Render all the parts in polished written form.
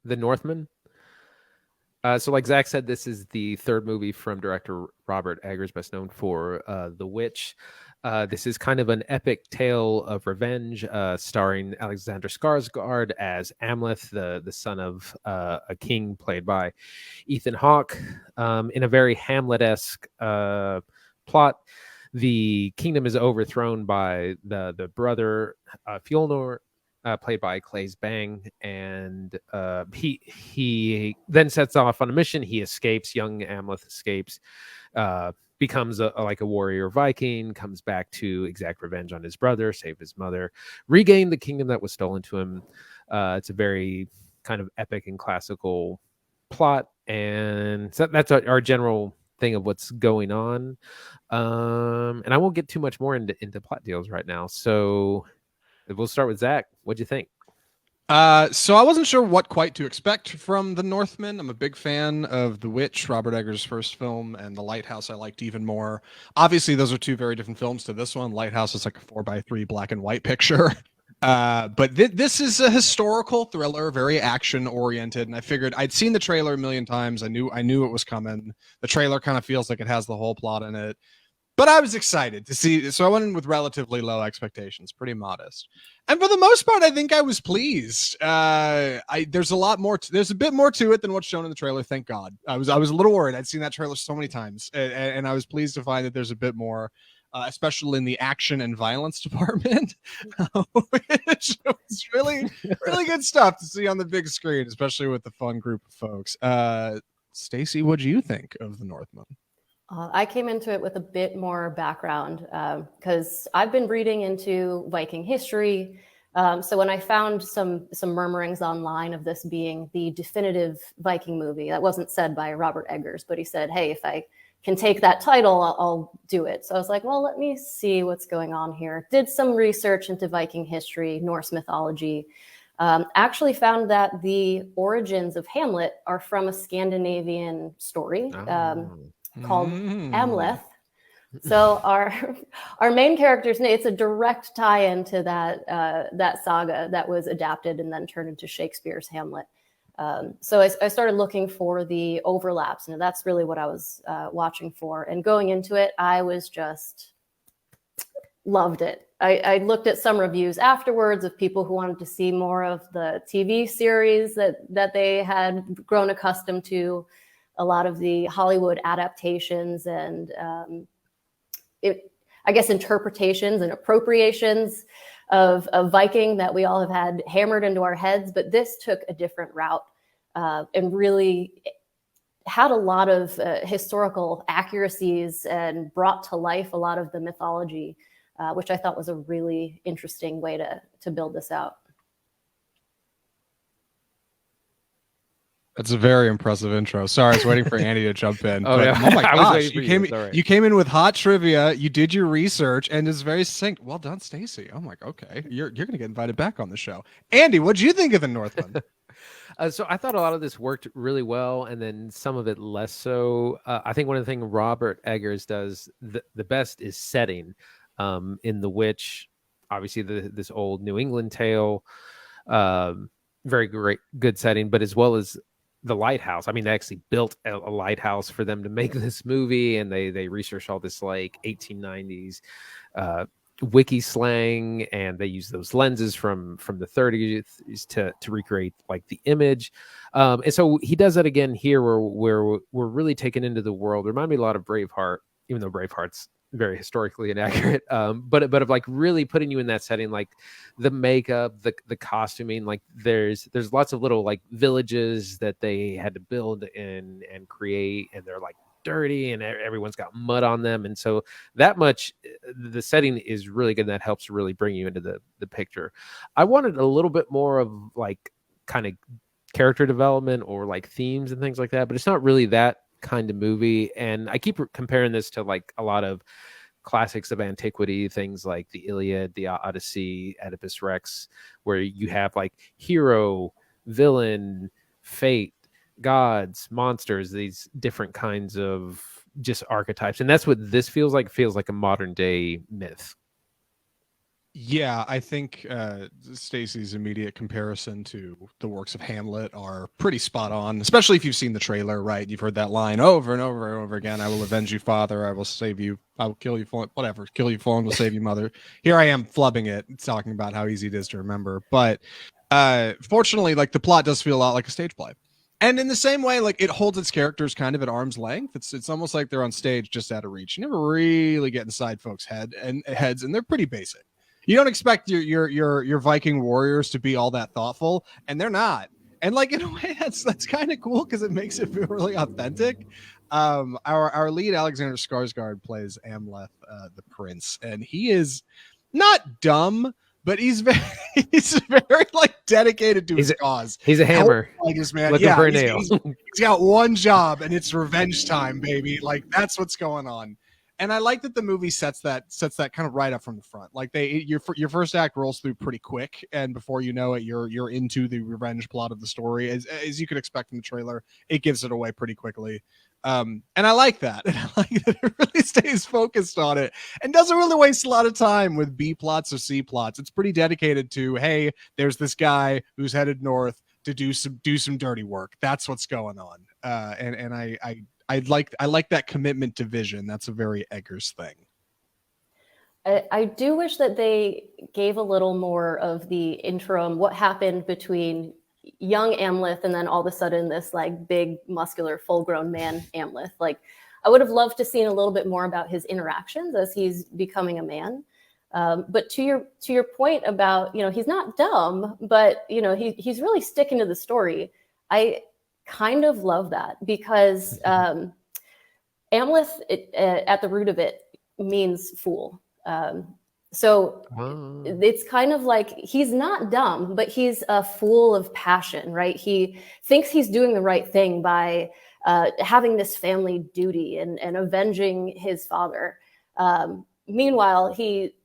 The Northman. So like Zach said, this is the third movie from director Robert Eggers, best known for The Witch. This is kind of an epic tale of revenge, starring Alexander Skarsgård as Amleth, the son of a king played by Ethan Hawke. In a very Hamlet-esque plot, the kingdom is overthrown by the brother Fjolnir, played by Claes Bang, and he then sets off on a mission. He escapes. Young Amleth escapes, becomes like a warrior Viking, comes back to exact revenge on his brother, save his mother, regain the kingdom that was stolen to him. It's a very kind of epic and classical plot, and so that's our general thing of what's going on. And I won't get too much more into plot deals right now. So we'll start with Zach. What'd you think? So I wasn't sure what quite to expect from The Northman. I'm a big fan of The Witch, Robert Eggers' first film, and The Lighthouse I liked even more. Obviously, those are two very different films to this one. Lighthouse is like a 4:3 black and white picture. But this is a historical thriller, very action oriented, and I figured I'd seen the trailer a million times. I knew it was coming. The trailer kind of feels like it has the whole plot in it. But I was excited to see, so I went in with relatively low expectations, pretty modest, and for the most part, I think I was pleased. There's a lot more. There's a bit more to it than what's shown in the trailer. Thank God. I was a little worried. I'd seen that trailer so many times, and I was pleased to find that there's a bit more, especially in the action and violence department, which was really good stuff to see on the big screen, especially with the fun group of folks. Stacy, what do you think of The Northman? I came into it with a bit more background because I've been reading into Viking history. So when I found some murmurings online of this being the definitive Viking movie, that wasn't said by Robert Eggers, but he said, hey, if I can take that title, I'll do it. So I was like, well, let me see what's going on here. Did some research into Viking history, Norse mythology. Actually found that the origins of Hamlet are from a Scandinavian story. Called Amleth. So our main character's name, it's a direct tie-in to that saga that was adapted and then turned into Shakespeare's Hamlet. So I started looking for the overlaps, and that's really what I was watching for. And going into it, I was just loved it. I looked at some reviews afterwards of people who wanted to see more of the TV series that they had grown accustomed to, a lot of the Hollywood adaptations and I guess interpretations and appropriations of Viking that we all have had hammered into our heads. But this took a different route and really had a lot of historical accuracies and brought to life a lot of the mythology, which I thought was a really interesting way to build this out. That's a very impressive intro. Sorry, I was waiting for Andy to jump in. Oh, yeah. Oh my gosh, you came in with hot trivia. You did your research, and it's very succinct. Well done, Stacy. I'm like, okay, you're gonna get invited back on the show. Andy, what'd you think of The Northman? So I thought a lot of this worked really well, and then some of it less so. I think one of the things Robert Eggers does the best is setting. In The Witch, obviously this old New England tale, very good setting, but as well as The Lighthouse. I mean, they actually built a lighthouse for them to make this movie, and they researched all this like 1890s wiki slang, and they use those lenses from the 30s to recreate like the image. And so he does that again here, where we're really taken into the world. It reminded me a lot of Braveheart, even though Braveheart's very historically inaccurate, but of like really putting you in that setting, like the makeup, the costuming, like there's lots of little like villages that they had to build and create, and they're like dirty and everyone's got mud on them, and so that much the setting is really good, and that helps really bring you into the picture. I wanted a little bit more of like kind of character development or like themes and things like that, but it's not really that kind of movie. And I keep comparing this to like a lot of classics of antiquity, things like the Iliad, the Odyssey, Oedipus Rex, where you have like hero, villain, fate, gods, monsters, these different kinds of just archetypes. And that's what this feels like a modern day myth. Yeah, I think Stacey's immediate comparison to the works of Hamlet are pretty spot on, especially if you've seen the trailer, right? You've heard that line over and over and over again. I will avenge you, father. I will save you. I will kill you, whatever. Kill you, fallen will save you, mother. Here I am flubbing it, talking about how easy it is to remember. But fortunately, like the plot does feel a lot like a stage play. And in the same way, like it holds its characters kind of at arm's length. It's almost like they're on stage just out of reach. You never really get inside folks' heads, and they're pretty basic. You don't expect your Viking warriors to be all that thoughtful, and they're not. And like in a way, that's kind of cool because it makes it feel really authentic. Our lead Alexander Skarsgård plays Amleth, the prince, and he is not dumb, but he's very like dedicated to his cause. He's a hammer. Like this man, looking for a nail. He's got one job, and it's revenge time, baby. Like that's what's going on. And I like that the movie sets that kind of right up from the front. Like your first act rolls through pretty quick, and before you know it, you're into the revenge plot of the story, as you could expect from the trailer. It gives it away pretty quickly, and I like that. And I like that it really stays focused on it and doesn't really waste a lot of time with B plots or C plots. It's pretty dedicated to, hey, there's this guy who's headed north to do some dirty work. That's what's going on, and I like that commitment to vision. That's a very Eggers thing. I do wish that they gave a little more of the interim, what happened between young Amleth and then all of a sudden this like big, muscular, full-grown man Amleth. Like I would have loved to seen a little bit more about his interactions as he's becoming a man. But to your point about, he's not dumb, but he's really sticking to the story. I kind of love that because Amleth at the root of it means fool. So it's kind of like he's not dumb, but he's a fool of passion, right? He thinks he's doing the right thing by having this family duty and avenging his father. Meanwhile, he,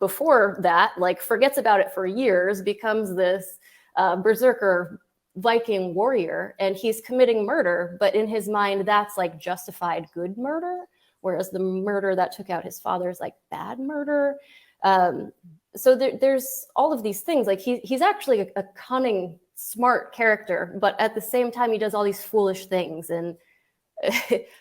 before that, like forgets about it for years, becomes this berserker Viking warrior, and he's committing murder, but in his mind that's like justified good murder, whereas the murder that took out his father is like bad murder. So there's all of these things. Like he's actually a cunning, smart character, but at the same time he does all these foolish things. And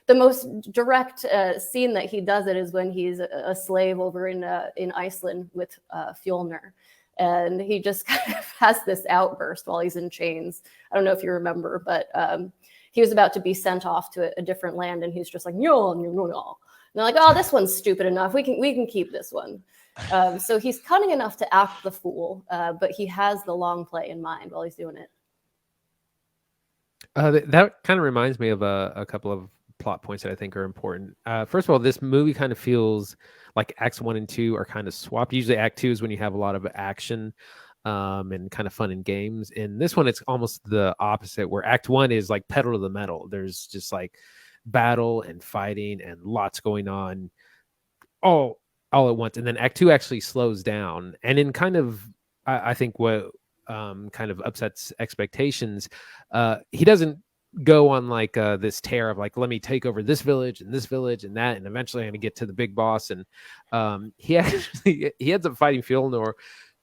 the most direct scene that he does it is when he's a slave over in Iceland with Fjolnir. And he just kind of has this outburst while he's in chains. I don't know if you remember, but he was about to be sent off to a different land, and he's just like, no. And they're like, oh, this one's stupid enough. We can keep this one. So he's cunning enough to act the fool, but he has the long play in mind while he's doing it. That kind of reminds me of a couple of plot points that I think are important. First of all, this movie kind of feels like acts 1 and 2 are kind of swapped. Usually act 2 is when you have a lot of action and kind of fun and games. In this one, it's almost the opposite, where act 1 is like pedal to the metal. There's just like battle and fighting and lots going on all at once. And then act 2 actually slows down. And in kind of, I think what kind of upsets expectations, he doesn't go on like this tear of like, let me take over this village and that, and eventually I'm gonna get to the big boss. And he ends up fighting Fjolnir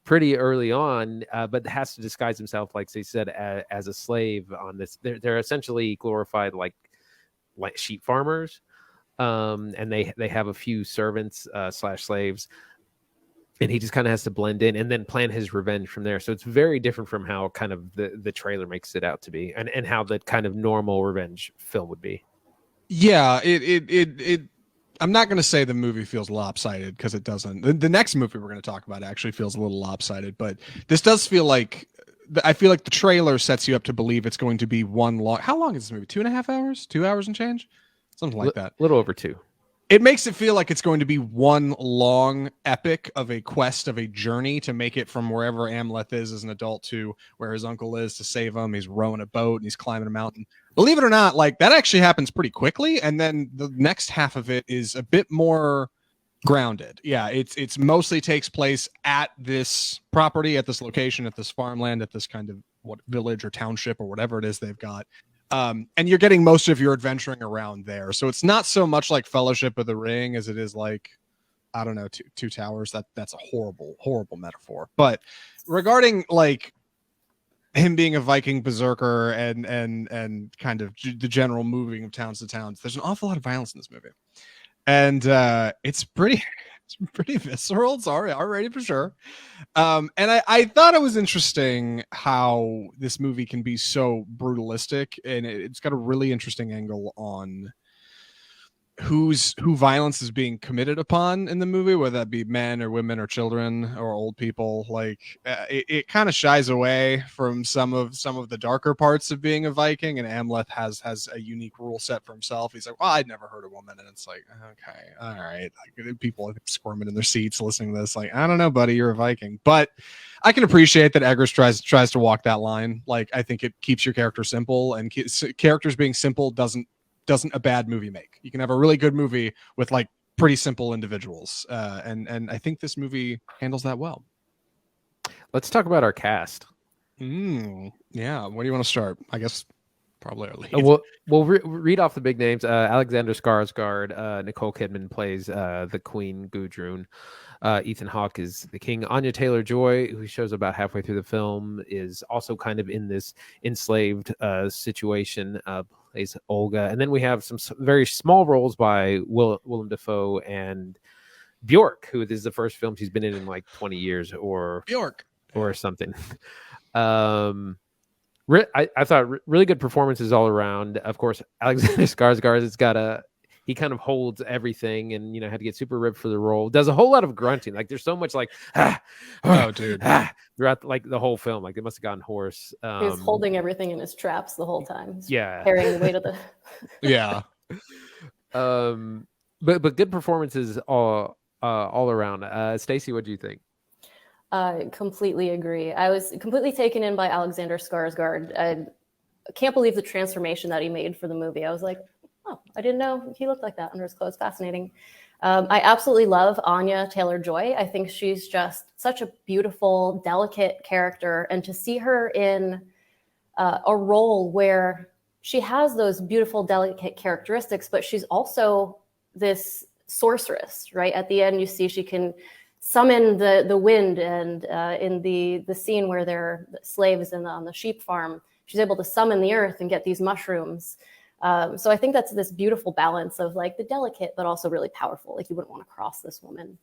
pretty early on, but has to disguise himself, like they said, as a slave on this. They're essentially glorified like sheep farmers, and they have a few servants / slaves. And he just kind of has to blend in and then plan his revenge from there. So it's very different from how kind of the trailer makes it out to be, and how the kind of normal revenge film would be. Yeah, it I'm not going to say the movie feels lopsided, because it doesn't. The next movie we're going to talk about actually feels a little lopsided, but this does feel like, I feel like the trailer sets you up to believe it's going to be one long. How long is this movie? 2.5 hours? 2 hours and change? Something like that. A little over 2. It makes it feel like it's going to be one long epic of a quest, of a journey to make it from wherever Amleth is as an adult to where his uncle is to save him. He's rowing a boat and he's climbing a mountain. Believe it or not, like that actually happens pretty quickly. And then the next half of it is a bit more grounded. Yeah, it's mostly takes place at this property, at this location, at this farmland, at this kind of village or township or whatever it is they've got. And you're getting most of your adventuring around there. So it's not so much like Fellowship of the Ring as it is like I don't know, two towers. That's a horrible metaphor. But regarding like him being a Viking berserker and kind of the general moving of towns to towns, there's an awful lot of violence in this movie, and it's pretty visceral. It's R-rated for sure. And I thought it was interesting how this movie can be so brutalistic, and it's got a really interesting angle on who violence is being committed upon in the movie, whether that be men or women or children or old people. Like it kind of shies away from some of the darker parts of being a Viking, and Amleth has a unique rule set for himself. He's like, well, I'd never hurt a woman, and it's like, okay, all right. Like, people are squirming in their seats listening to this, like, I don't know, buddy, you're a Viking. But I can appreciate that Eggers tries to walk that line. Like, I think it keeps your character simple, and characters being simple doesn't a bad movie make. You can have a really good movie with like pretty simple individuals, and I think this movie handles that well. Let's talk about our cast. Yeah, where do you want to start? I guess probably our lead. We'll read off the big names. Alexander Skarsgård, Nicole Kidman plays the Queen Gudrun. Ethan Hawke is the king. Anya Taylor-Joy, who shows about halfway through the film, is also kind of in this enslaved situation, plays Olga. And then we have some very small roles by Willem Dafoe and Bjork, who is the first film she's been in like 20 years or something. I thought really good performances all around. Of course, Alexander Skarsgård he kind of holds everything, and had to get super ripped for the role. Does a whole lot of grunting. Like there's so much like throughout like the whole film. Like they must have gotten hoarse. He was holding everything in his traps the whole time. Yeah, carrying the weight of the. Yeah. But good performances all around. Stacey, what do you think? Completely agree. I was completely taken in by Alexander Skarsgård. I can't believe the transformation that he made for the movie. I was like, oh, I didn't know he looked like that under his clothes. Fascinating. I absolutely love Anya Taylor-Joy. I think she's just such a beautiful, delicate character. And to see her in a role where she has those beautiful, delicate characteristics, but she's also this sorceress, right? At the end, you see she can summon the wind, and in the scene where they're slaves on the sheep farm, she's able to summon the earth and get these mushrooms. So I think that's this beautiful balance of like the delicate, but also really powerful. Like you wouldn't want to cross this woman.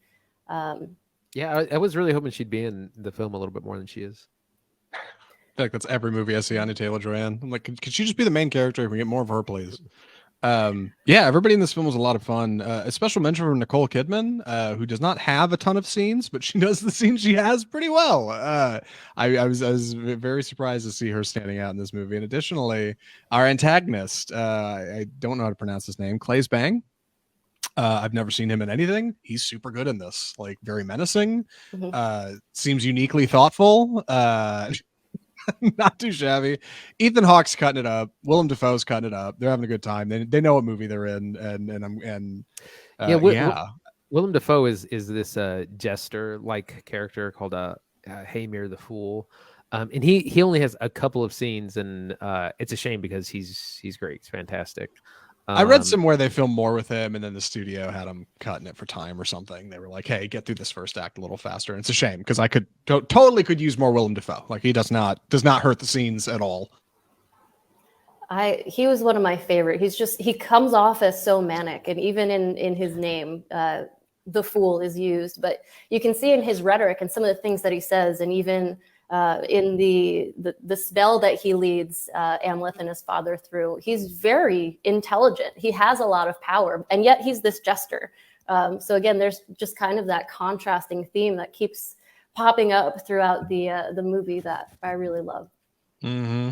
Yeah, I was really hoping she'd be in the film a little bit more than she is. I feel like that's every movie I see Anya Taylor-Joy in. I'm like, could she just be the main character? If we get more of her, please. Yeah, everybody in this film was a lot of fun. A special mention for Nicole Kidman, who does not have a ton of scenes, but she does the scenes she has pretty well. I was very surprised to see her standing out in this movie. And additionally, our antagonist, I don't know how to pronounce his name, Claes Bang. I've never seen him in anything. He's super good in this, like very menacing, seems uniquely thoughtful. Not too shabby. Ethan Hawke's cutting it up. Willem Dafoe's cutting it up. They're having a good time. They know what movie they're in, Willem Dafoe is this jester like character called Hamir the Fool, and he only has a couple of scenes, and it's a shame because he's great. He's fantastic. I read somewhere they filmed more with him, and then the studio had him cutting it for time or something. They were like, "Hey, get through this first act a little faster." And it's a shame because I could totally use more Willem Dafoe. Like he does not hurt the scenes at all. He was one of my favorite. He comes off as so manic, and even in his name, the Fool is used. But you can see in his rhetoric and some of the things that he says, and even in the spell that he leads Amleth and his father through, he's very intelligent. He has a lot of power, and yet he's this jester. So again, there's just kind of that contrasting theme that keeps popping up throughout the movie that I really love. Mm-hmm.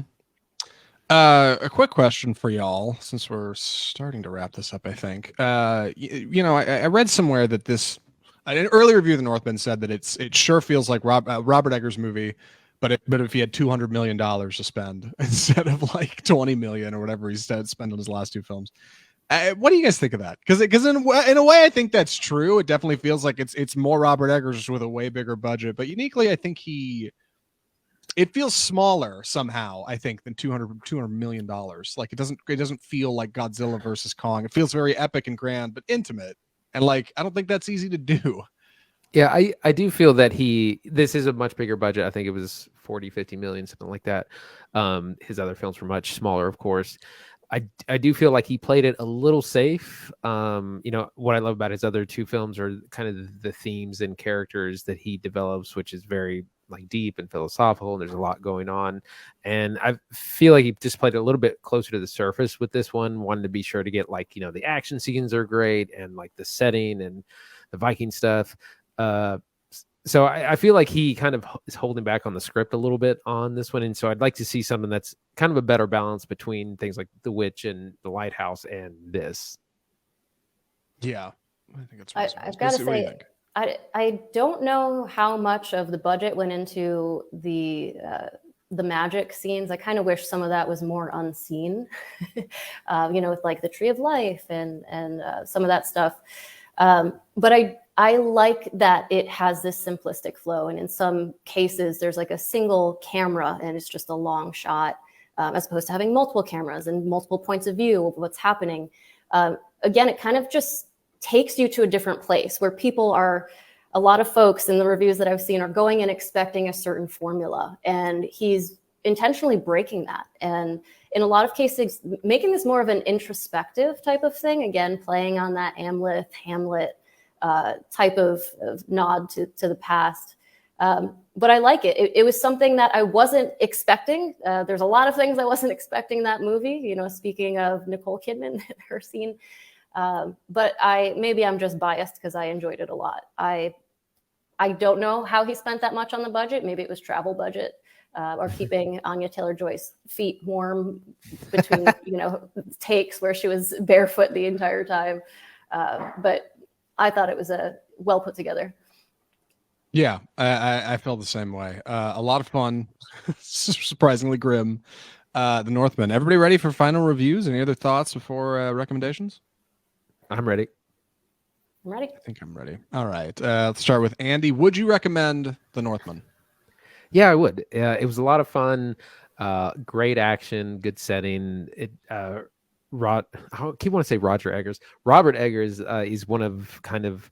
A quick question for y'all, since we're starting to wrap this up, I think. I read somewhere that an early review of The Northman said that it sure feels like Robert Eggers' movie, but if he had $200 million to spend instead of like 20 million or whatever he spent on his last two films. What do you guys think of that? Because in a way, I think that's true. It definitely feels like it's more Robert Eggers with a way bigger budget, but uniquely, I think it feels smaller somehow, I think, than $200 million. Like it doesn't feel like Godzilla versus Kong. It feels very epic and grand, but intimate. And like, I don't think that's easy to do. Yeah, I do feel that this is a much bigger budget. I think it was 40-50 million, something like that. His other films were much smaller, of course. I do feel like he played it a little safe. What I love about his other two films are kind of the themes and characters that he develops, which is very like deep and philosophical, and there's a lot going on. And I feel like he just played it a little bit closer to the surface with this one. Wanted to be sure to get like, the action scenes are great and like the setting and the Viking stuff. So I feel like he kind of is holding back on the script a little bit on this one. And so I'd like to see something that's kind of a better balance between things like The Witch and The Lighthouse and this. Yeah, I think it's I've got to say, I don't know how much of the budget went into the magic scenes. I kind of wish some of that was more unseen, with like the Tree of Life and some of that stuff. But I like that it has this simplistic flow. And in some cases, there's like a single camera and it's just a long shot, as opposed to having multiple cameras and multiple points of view of what's happening. Again, it kind of just takes you to a different place where a lot of folks in the reviews that I've seen are going in expecting a certain formula. And he's intentionally breaking that. And in a lot of cases, making this more of an introspective type of thing, again, playing on that Hamlet type of nod to the past. But I like it. It was something that I wasn't expecting. There's a lot of things I wasn't expecting in that movie, speaking of Nicole Kidman, her scene. But maybe I'm just biased because I enjoyed it a lot. I don't know how he spent that much on the budget. Maybe it was travel budget. Or keeping Anya Taylor-Joy's feet warm between, takes where she was barefoot the entire time. But I thought it was well put together. Yeah, I feel the same way. A lot of fun, surprisingly grim. The Northman. Everybody ready for final reviews? Any other thoughts before recommendations? I'm ready. I'm ready. I think I'm ready. All right. Let's start with Andy. Would you recommend The Northman? Yeah, I would. It was a lot of fun. Great action, good setting. I keep want to say Roger Eggers. Robert Eggers is one of kind of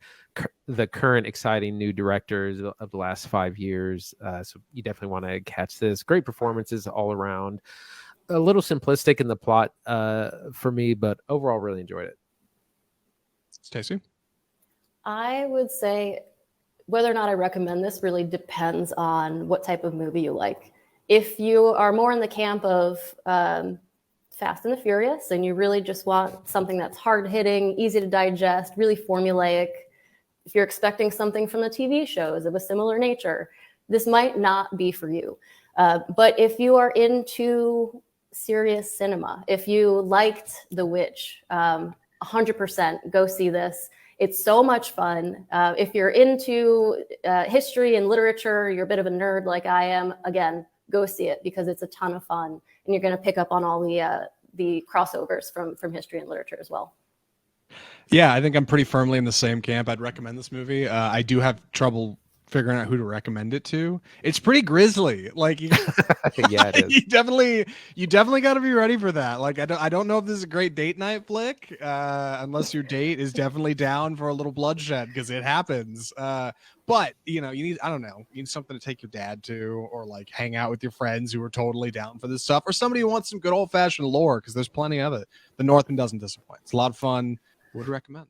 the current exciting new directors of the last 5 years. So you definitely want to catch this. Great performances all around. A little simplistic in the plot for me, but overall really enjoyed it. Stacey? I would say whether or not I recommend this really depends on what type of movie you like. If you are more in the camp of Fast and the Furious and you really just want something that's hard-hitting, easy to digest, really formulaic, if you're expecting something from the TV shows of a similar nature, this might not be for you. But if you are into serious cinema, if you liked The Witch, 100% go see this. It's so much fun. If you're into history and literature, you're a bit of a nerd like I am, again, go see it because it's a ton of fun. And you're going to pick up on all the crossovers from history and literature as well. Yeah, I think I'm pretty firmly in the same camp. I'd recommend this movie. I do have trouble figuring out who to recommend it to. It's pretty grisly. Like, yeah, it is. you definitely got to be ready for that. Like, I don't know if this is a great date night flick, unless your date is definitely down for a little bloodshed because it happens. But you need, I don't know, you need something to take your dad to, or like hang out with your friends who are totally down for this stuff, or somebody who wants some good old fashioned lore because there's plenty of it. The Northman doesn't disappoint. It's a lot of fun. Would recommend.